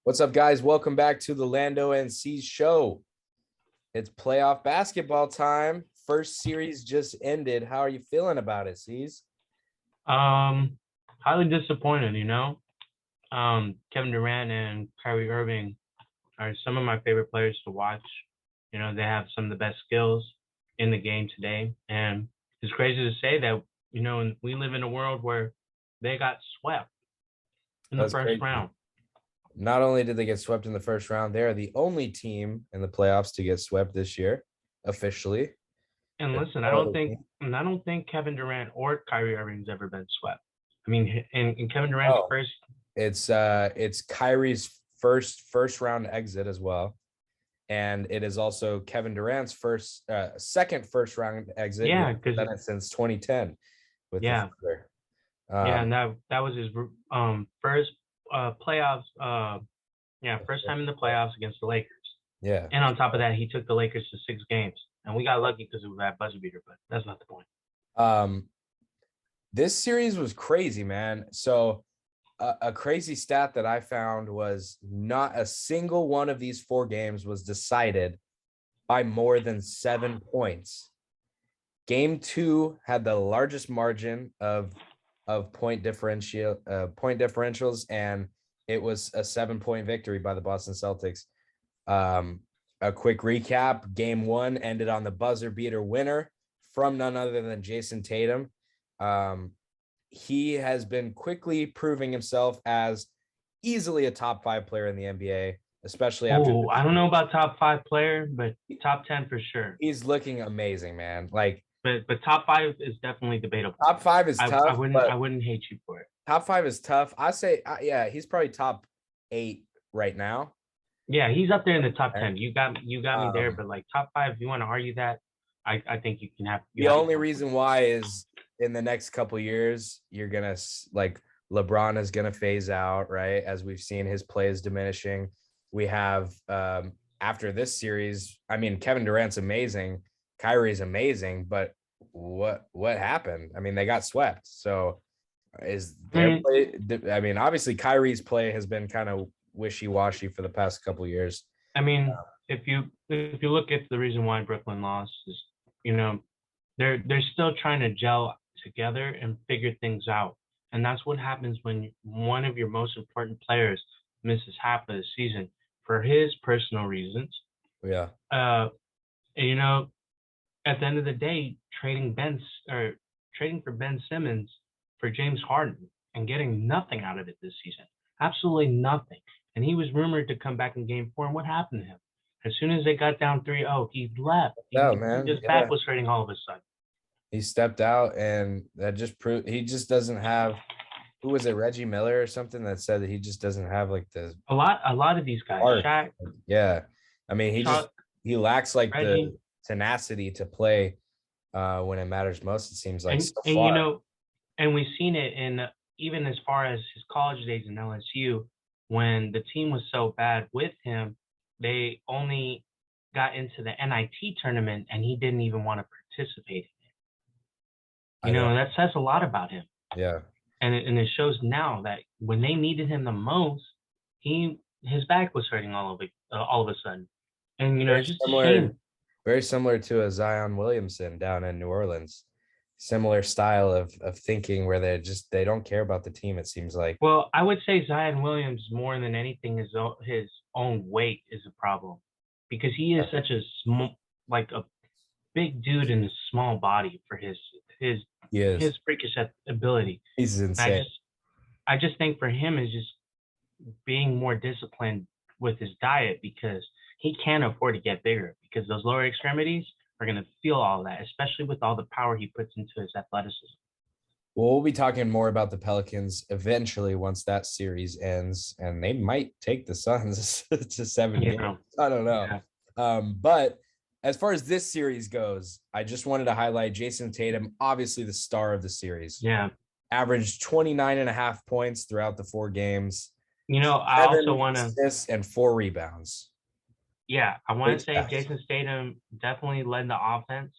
What's up, guys? Welcome back to the Lando and Ces show. It's playoff basketball time. First series just ended. How are you feeling about it, Ces? Um, Highly disappointed, Kevin Durant and Kyrie Irving are some of my favorite players to watch. They have some of the best skills in the game today. And it's crazy to say that, we live in a world where they got swept in the That's first crazy. round. Not only did they get swept in the first round, they are the only team in the playoffs to get swept this year, officially. And There's listen, I no don't other think team. and I don't think Kevin Durant or Kyrie Irving's ever been swept. I mean, in Kevin Durant's Oh, first. it's Kyrie's first round exit as well. And it is also Kevin Durant's second first round exit. He Yeah, hasn't because done it since 2010 with the yeah, Thunder. yeah, Um, and that was his first playoffs. Yeah, first time in the playoffs against the Lakers. yeah. And on top of that, he took the Lakers to 6 games, and we got lucky because of that buzzer beater. But that's not the point. Um, this series was crazy, man. So a crazy stat that I found was not a single one of these four games was decided by more than 7 points. Game two had the largest margin of point differentials, and it was a 7 point victory by the Boston Celtics. Um, a quick recap: Game one ended on the buzzer beater winner from none other than Jason Tatum. Um, he has been quickly proving himself as easily a top five player in the NBA, especially after Oh, this I don't know year. about top five player, but top 10 for sure. He's looking amazing, man. Like But top five is definitely debatable. top five is I tough, wouldn't I but wouldn't hate you for it. top five is tough. I say, yeah, he's probably top eight right now. Yeah, he's up there in the top And 10. You got me there, um, but like top five, if you want to argue that, I think you the have only one point. reason why is in the next couple years, you're gonna like LeBron is gonna phase out, right? As we've seen his play is diminishing. We have after this series, I mean, Kevin Durant's amazing, Kyrie's amazing, but what happened? I mean, they got swept. So is I their mean, play? I mean, obviously Kyrie's play has been kind of wishy-washy for the past couple years. I mean, if you look at the reason why Brooklyn lost is, you know, they're still trying to gel together and figure things out. And that's what happens when one of your most important players misses half of the season for his personal reasons. Yeah, Uh, and, at the end of the day, trading for Ben Simmons for James Harden and getting nothing out of it this season, absolutely nothing. And he was rumored to come back in Game 4. And what happened to him? As soon as they got down 3-0, he left. no, His man. back Yeah, was hurting all of a sudden. he stepped out, and that just proved he just doesn't have. Who was it? Reggie Miller or something that said that he just doesn't have like the A lot of these guys, heart. Shaq, Yeah, I mean, Chuck, he lacks like Reggie, the tenacity to play when it matters most. It seems like and so and far. and we've seen it in even as far as his college days in LSU, when the team was so bad with him, they only got into the NIT tournament, and he didn't even want to participate in it. I know. That says a lot about him, Yeah, and it shows now that when they needed him the most, his back was hurting all of a sudden, and very it's just a similar. shame. Very similar to a Zion Williamson down in New Orleans. Similar style of thinking where they don't care about the team. It seems like. Well, I would say Zion Williams more than anything his own weight is a problem, because he is such a small, like a big dude in a small body for his He his is. freakish ability. He's And insane. I just think for him is just being more disciplined with his diet, because he can't afford to get bigger, because those lower extremities are going to feel all that, especially with all the power he puts into his athleticism. Well, we'll be talking more about the Pelicans eventually once that series ends, and they might take the Suns to 7 games. Yeah, I don't know. yeah, But as far as this series goes, I just wanted to highlight Jason Tatum, obviously the star of the series. yeah. Averaged 29 and a half points throughout the four games, I also seven want to assists, and four rebounds. Yeah, I want Great to say stats. Jason Statham definitely led the offense,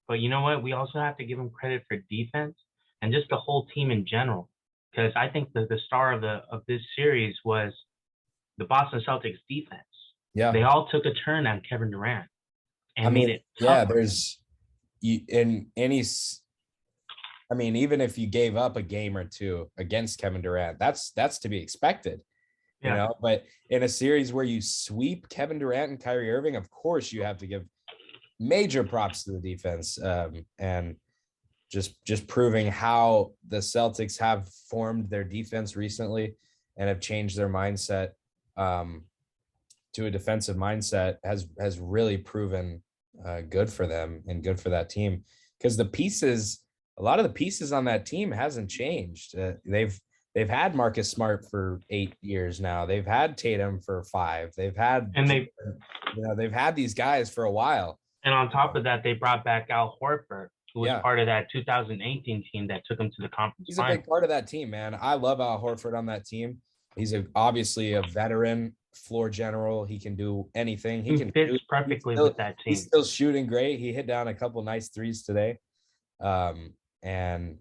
but you know what? We also have to give him credit for defense and just the whole team in general, because I think the star of this series was the Boston Celtics defense. Yeah. They all took a turn on Kevin Durant I and made mean, it yeah, tougher. there's in any I mean, even if you gave up a game or two against Kevin Durant, that's to be expected, Yeah. But in a series where you sweep Kevin Durant and Kyrie Irving, of course you have to give major props to the defense, and just proving how the Celtics have formed their defense recently and have changed their mindset, to a defensive mindset has really proven good for them and good for that team, because a lot of the pieces on that team hasn't changed. They've had Marcus Smart for 8 years now. They've had Tatum for 5. And They've had these guys for a while. and on top of that, they brought back Al Horford, who was Yeah. part of that 2018 team that took them to the conference He's a final. big part of that team, man. I love Al Horford on that team. He's obviously a veteran floor general. He can do anything. He fits perfectly with that team. He's still shooting great. He hit down a couple nice threes today. And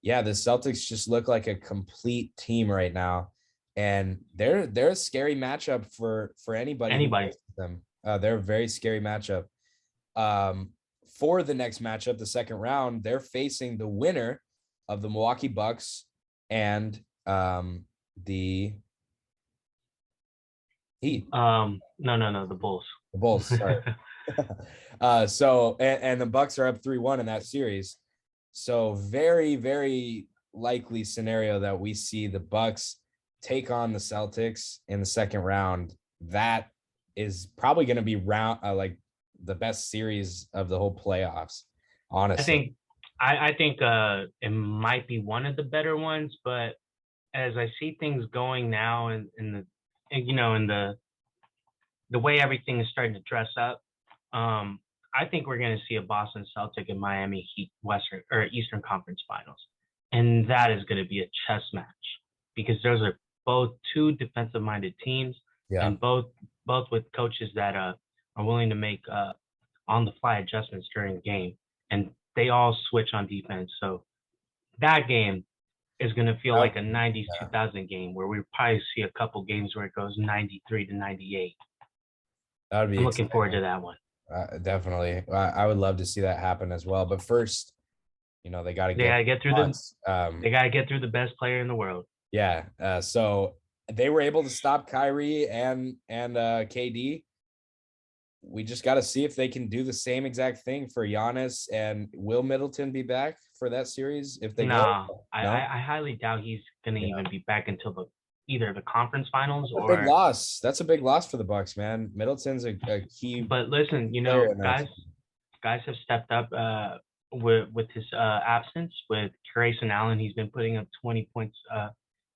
yeah, the Celtics just look like a complete team right now. And they're a scary matchup for anybody. Anybody. Them. They're a very scary matchup. For the next matchup, the second round, they're facing the winner of the Milwaukee Bucks and the Heat. No, the Bulls. The Bulls, sorry. So and the Bucks are up 3-1 in that series. So very, very likely scenario that we see the Bucks take on the Celtics in the second round. That is probably going to be like the best series of the whole playoffs, honestly. I think it might be one of the better ones, but as I see things going now in the way everything is starting to dress up, I think we're going to see a Boston Celtic and Miami Heat Western or Eastern Conference Finals, and that is going to be a chess match because those are both two defensive-minded teams, and both with coaches that are willing to make on-the-fly adjustments during the game, and they all switch on defense. So that game is going to feel like a 90s 2000 game where we probably see a couple games where it goes 93-98. That would be I'm looking forward to that one. Definitely. I would love to see that happen as well. But first, they got to get through they got to get through the best player in the world. Yeah. So they were able to stop Kyrie and KD. We just got to see if they can do the same exact thing for Giannis. And will Middleton be back for that series if they go? No, I highly doubt he's going to even be back until either the conference finals or big loss. That's a big loss for the Bucks, man. Middleton's a key. But listen, guys have stepped up with his absence. With Grayson Allen, he's been putting up 20 points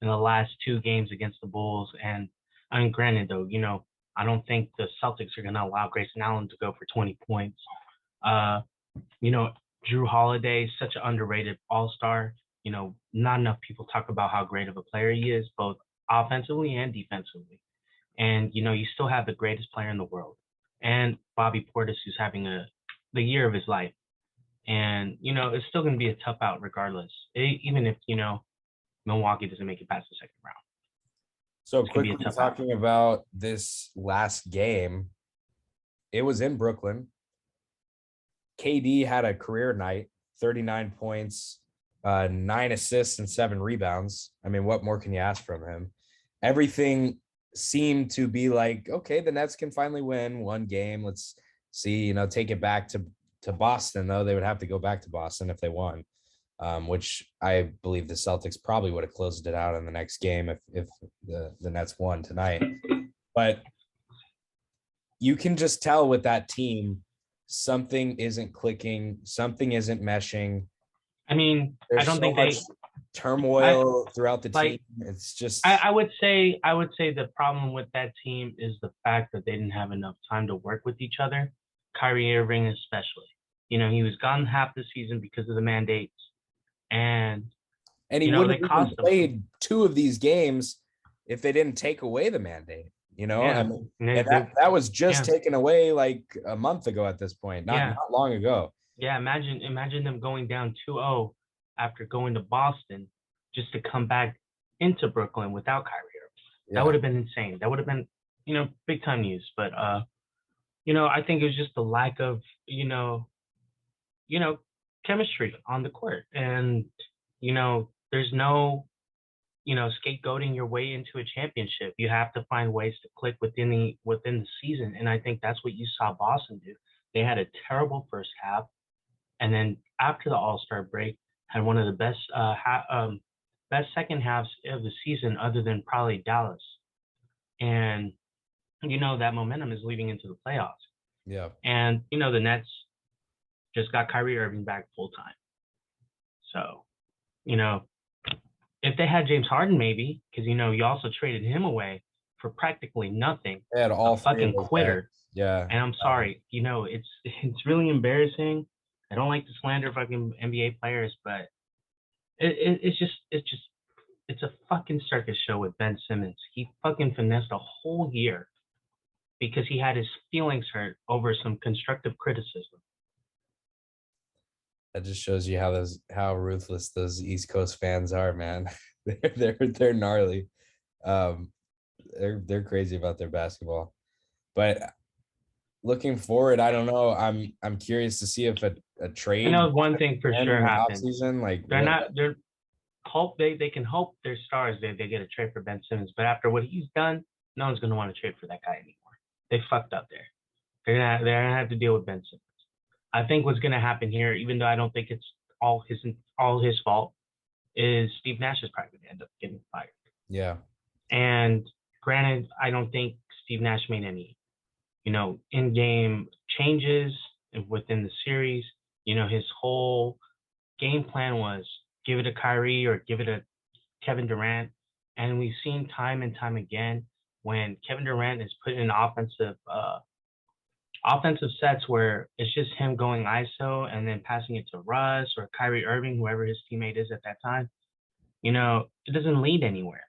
in the last 2 games against the Bulls. And granted, though, I don't think the Celtics are going to allow Grayson Allen to go for 20 points. Drew Holiday, such an underrated all-star. Not enough people talk about how great of a player he is, both offensively and defensively. And, you still have the greatest player in the world. And Bobby Portis, who's having the year of his life. And, it's still going to be a tough out regardless, even if, Milwaukee doesn't make it past the second round. So quickly talking about this last game, it was in Brooklyn. KD had a career night, 39 points, 9 assists and 7 rebounds. I mean, what more can you ask from him? Everything seemed to be like, okay, the Nets can finally win one game. Let's see, take it back to Boston, though. They would have to go back to Boston if they won, which I believe the Celtics probably would have closed it out in the next game if the Nets won tonight. But you can just tell with that team, something isn't clicking, something isn't meshing. I mean, I don't think they turmoil throughout the team. It's just I would say the problem with that team is the fact that they didn't have enough time to work with each other. Kyrie Irving especially. He was gone half the season because of the mandates. And he wouldn't have played 2 of these games if they didn't take away the mandate. Yeah. And that was just taken away like a month ago at this point, not long ago. Yeah, imagine them going down 2-0 after going to Boston just to come back into Brooklyn without Kyrie That would have been insane. That would have been, big time news. But I think it was just the lack of, you know, chemistry on the court. And, there's no, scapegoating your way into a championship. You have to find ways to click within the season. And I think that's what you saw Boston do. They had a terrible first half, and then after the All-Star break, had one of the best second halves of the season, other than probably Dallas. And that momentum is leading into the playoffs. Yeah. And the Nets just got Kyrie Irving back full time. So, if they had James Harden, maybe, because you also traded him away for practically nothing. They had all a fucking quitter. Guys. Yeah. And I'm sorry, it's really embarrassing. I don't like to slander fucking NBA players, but it's a fucking circus show with Ben Simmons. He fucking finessed a whole year because he had his feelings hurt over some constructive criticism. That just shows you how ruthless those East Coast fans are, man. they're gnarly. They're crazy about their basketball. But looking forward, I don't know. I'm curious to see if a trade. One thing for sure happens. Season, like they're hope they can hope their stars they get a trade for Ben Simmons, but after what he's done, no one's gonna want to trade for that guy anymore. They fucked up there. They're gonna have to deal with Ben Simmons. I think what's gonna happen here, even though I don't think it's all his fault, is Steve Nash is probably gonna end up getting fired. Yeah. And granted, I don't think Steve Nash made any, in-game changes within the series. His whole game plan was give it to Kyrie or give it to Kevin Durant. And we've seen time and time again when Kevin Durant is put in offensive sets where it's just him going ISO and then passing it to Russ or Kyrie Irving, whoever his teammate is at that time, it doesn't lead anywhere.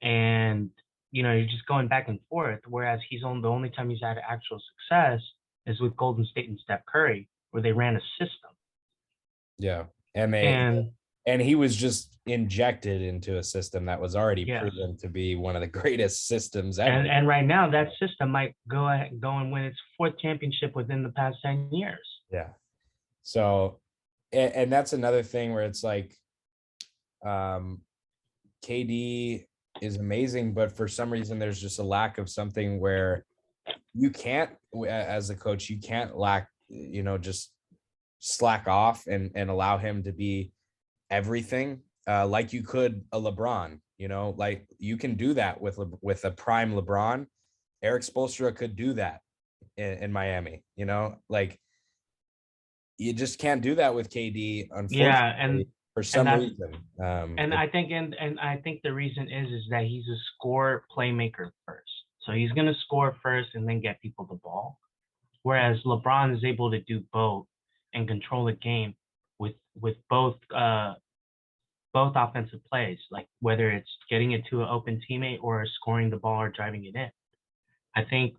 And, you're just going back and forth, whereas the only time he's had actual success is with Golden State and Steph Curry, where they ran a system. Yeah. And he was just injected into a system that was already proven to be one of the greatest systems ever. And right now, that system might go and win its fourth championship within the past 10 years. Yeah. So, and that's another thing where it's like, KD is amazing, but for some reason, there's just a lack of something where you can't, as a coach, you can't just slack off and allow him to be everything, like you could a LeBron. Like you can do that with a prime LeBron. Eric Spoelstra could do that in Miami. Like you just can't do that with KD, unfortunately. Yeah, and for some reason, I think the reason is that he's a score playmaker first, so he's gonna score first and then get people the ball. Whereas LeBron is able to do both and control the game with both offensive plays, like whether it's getting it to an open teammate or scoring the ball or driving it in. I think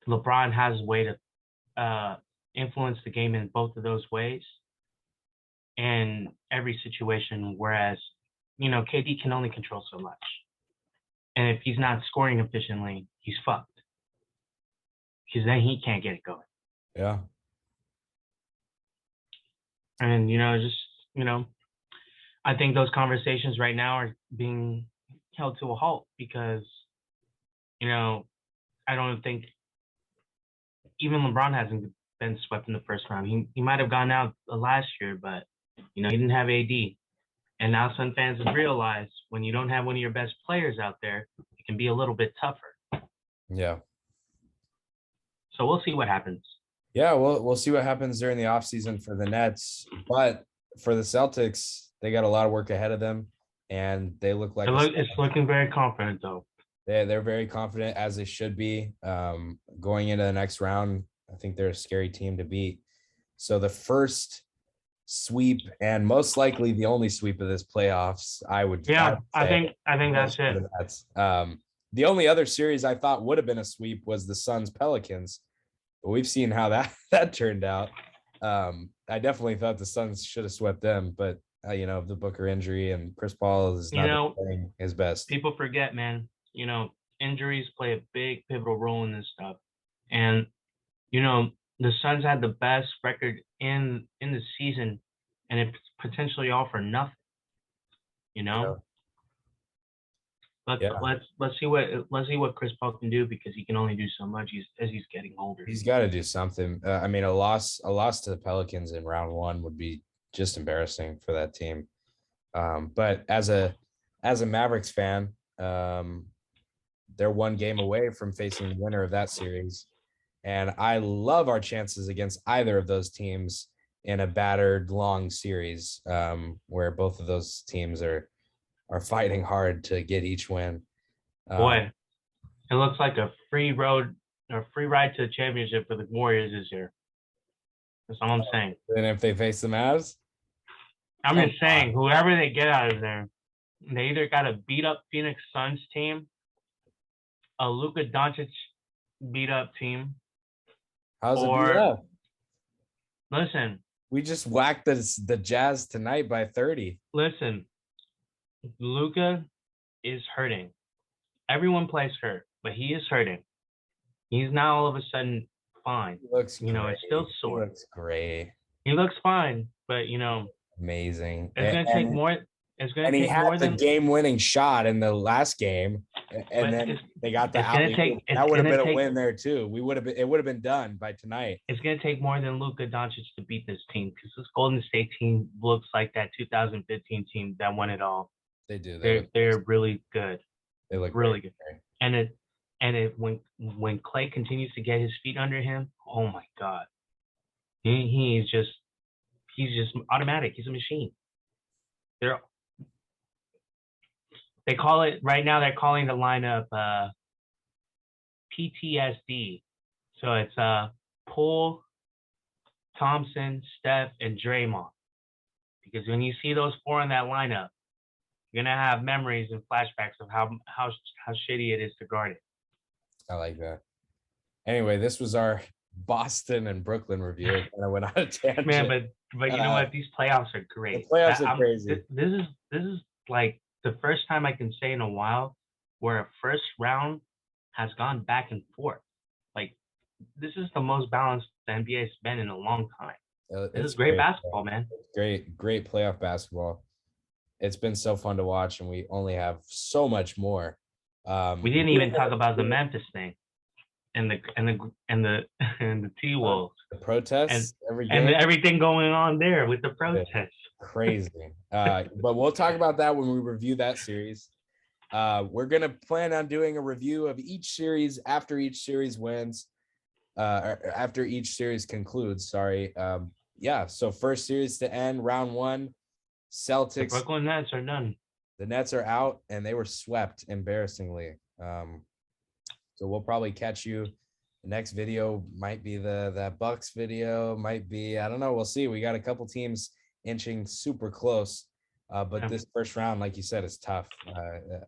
LeBron has a way to influence the game in both of those ways in every situation, whereas, KD can only control so much. And if he's not scoring efficiently, he's fucked. Because then he can't get it going. Yeah. And, I think those conversations right now are being held to a halt because, I don't think even LeBron hasn't been swept in the first round. He might have gone out last year, but, he didn't have AD. And now some fans have realized when you don't have one of your best players out there, it can be a little bit tougher. Yeah. So we'll see what happens. Yeah, we'll see what happens during the offseason for the Nets. But for the Celtics, they got a lot of work ahead of them, and they look like it's looking very confident, though. They're very confident, as they should be. Going into the next round, I think they're a scary team to beat. So the first sweep, and most likely the only sweep of this playoffs, I think that's it. The only other series I thought would have been a sweep was the Suns Pelicans, but we've seen how that turned out. I definitely thought the Suns should have swept them, but of the Booker injury, and Chris Paul is You not know, playing his best. people forget, man. Injuries play a big pivotal role in this stuff. And you know, the Suns had the best record in the season, and it's potentially all for nothing. You Yeah, know, let's yeah, let's let's see what Chris Paul can do because he can only do so much as he's getting older. he's got to do something. I mean, a loss to the Pelicans in round one would be just embarrassing for that team. But as a Mavericks fan, they're one game away from facing the winner of that series. And I love our chances against either of those teams in a battered long series, where both of those teams are fighting hard to get each win. Um, Boy, it looks like a free road or free ride to the championship for the Warriors this year. That's all I'm saying. and if they face the Mavs, I'm come just saying, on, whoever they get out of there, they either got to beat up Phoenix Suns team, a Luka Doncic beat up team, how's it beat or up? listen, We just whacked the Jazz tonight by 30. listen, Luka is hurting. Everyone plays hurt, but he is hurting. He's now all of a sudden fine. He looks It's great. still He sore. looks great. He looks fine, but Amazing. it's gonna take more. It's gonna And he take had more the than. game-winning shot in the last game, and But then they got the it's gonna alley. take. It's That would have gonna been a take. win there too. It would have been done by tonight. It's gonna take more than Luka Doncic to beat this team because this Golden State team looks like that 2015 team that won it all. They do. They're really good, They look really great. good. And when Clay continues to get his feet under him, oh my God, he's just automatic. He's a machine. They're they call it right now. They're calling the lineup PTSD. So it's Poole, Thompson, Steph, and Draymond. Because when you see those four in that lineup, you're gonna have memories and flashbacks of how shitty it is to guard it. I like that. Anyway, this was our Boston and Brooklyn review. It kind of went on a tangent. Man, but you know what? These playoffs are great. The playoffs are crazy. This is like the first time I can say in a while where a first round has gone back and forth. Like this is the most balanced the NBA has been in a long time. This is great basketball, man. Great playoff basketball. It's been so fun to watch, and we only have so much more. We didn't even talk about the Memphis thing and the T Wolves. The protests and everything going on there with the protests. Crazy. But we'll talk about that when we review that series. We're gonna plan on doing a review of each series after each series wins. After each series concludes. Sorry. So first series to end, round one, Celtics. The Brooklyn Nets are done. The Nets are out, and they were swept embarrassingly. So we'll probably catch you. The next video might be that Bucks video, might be, I don't know. We'll see. We got a couple teams inching super close. But this first round, like you said, is tough.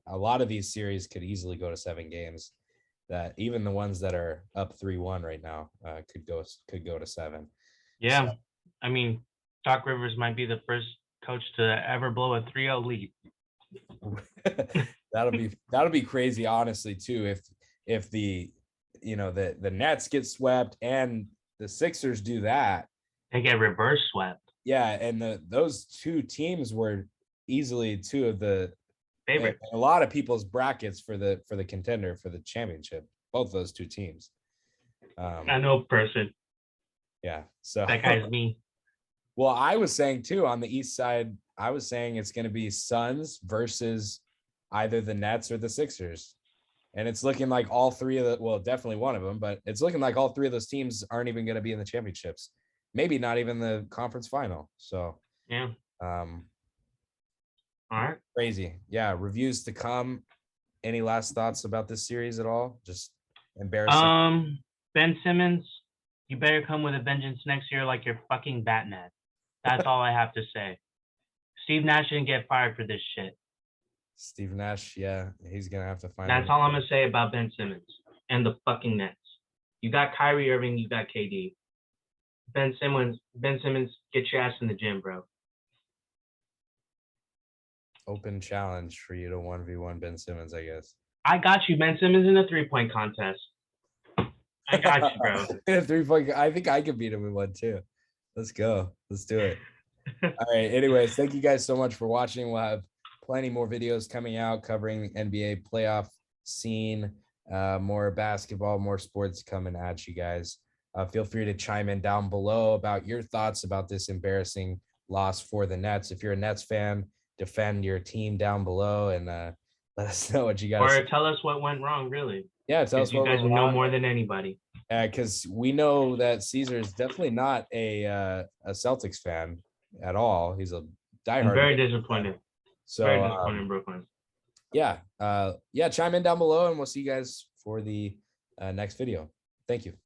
A lot of these series could easily go to 7 games. That even the ones that are up 3-1 right now could go to 7. Yeah. So, I mean, Doc Rivers might be the first coach to ever blow a 3-0 lead. that'll be crazy, honestly, too. If the the Nets get swept and the Sixers do that, they get reverse swept. Yeah, and those two teams were easily two of the favorite. A lot of people's brackets for the contender for the championship. Both those two teams. I know person. Yeah, so that guy's me. Well, I was saying too on the East side. I was saying it's going to be Suns versus either the Nets or the Sixers. And it's looking like all three of definitely one of them, but it's looking like all three of those teams aren't even going to be in the championships. Maybe not even the conference final. So, yeah. All right. Crazy. Yeah. Reviews to come. Any last thoughts about this series at all? Just embarrassing. Ben Simmons, you better come with a vengeance next year like you're fucking Batman. That's all I have to say. Steve Nash didn't get fired for this shit. Steve Nash, yeah, he's gonna have to find. That's all I'm gonna say about Ben Simmons and the fucking Nets. You got Kyrie Irving, you got KD. Ben Simmons, get your ass in the gym, bro. open challenge for you to 1v1 Ben Simmons, I guess. I got you, Ben Simmons, in a 3-point contest. I got you, bro. In a 3-point, I think I could beat him in one too. Let's go. Let's do it. All right. Anyways, thank you guys so much for watching. We'll have plenty more videos coming out covering NBA playoff scene, more basketball, more sports coming at you guys. Feel free to chime in down below about your thoughts about this embarrassing loss for the Nets. If you're a Nets fan, defend your team down below and let us know what you got. Or tell us what went wrong, really. Yeah, tell us you what guys went know wrong. more than anybody. Because we know that Caesar is definitely not a Celtics fan at all. He's a diehard. I'm very disappointed. So very disappointed in Brooklyn. Yeah, chime in down below, and we'll see you guys for the next video. Thank you.